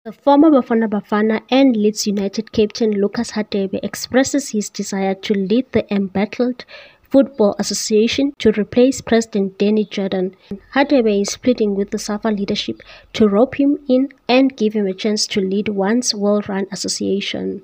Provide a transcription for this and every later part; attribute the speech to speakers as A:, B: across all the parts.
A: The former Bafana Bafana and Leeds United captain Lucas Radebe expresses his desire to lead the embattled Football Association to replace President Danny Jordan. Radebe is pleading with the SAFA leadership to rope him in and give him a chance to lead once well-run association.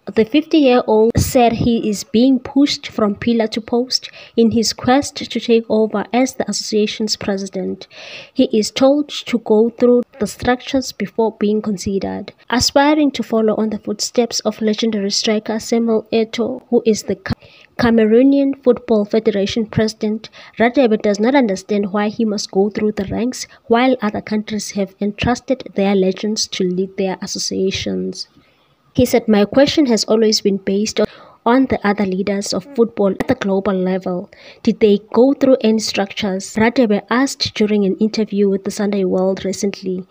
A: The 50-year-old said he is being pushed from pillar to post in his quest to take over as the association's president. He is told to go through the structures before being considered. Aspiring to follow on the footsteps of legendary striker Samuel Eto'o, who is the Cameroonian Football Federation president, Radebe does not understand why he must go through the ranks while other countries have entrusted their legends to lead their associations. He said, "My question has always been based on the other leaders of football at the global level. Did they go through any structures?" Radebe asked during an interview with the Sunday World recently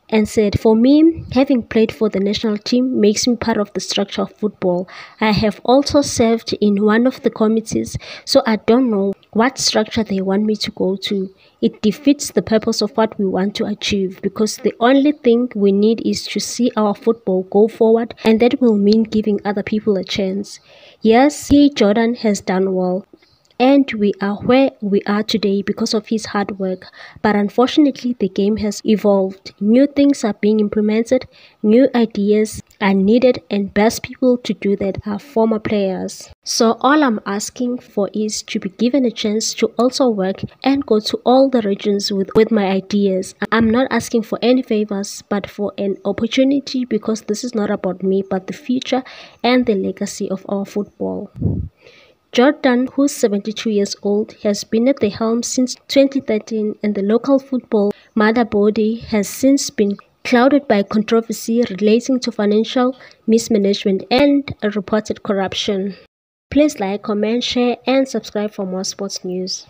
A: and said, "For me, having played for the national team makes me part of the structure of football. I have also served in one of the committees, so I don't know what structure they want me to go to. It defeats the purpose of what we want to achieve, because the only thing we need is to see our football go forward, and that will mean giving other people a chance. Yes, Jordan has done well, and we are where we are today because of his hard work. But unfortunately, the game has evolved. New things are being implemented, new ideas are needed, and best people to do that are former players. So all I'm asking for is to be given a chance to also work and go to all the regions with my ideas. I'm not asking for any favors, but for an opportunity, because this is not about me, but the future and the legacy of our football." Jordan, who's 72 years old, has been at the helm since 2013, and the local football mother body has since been clouded by controversy relating to financial mismanagement and reported corruption. Please like, comment, share, and subscribe for more sports news.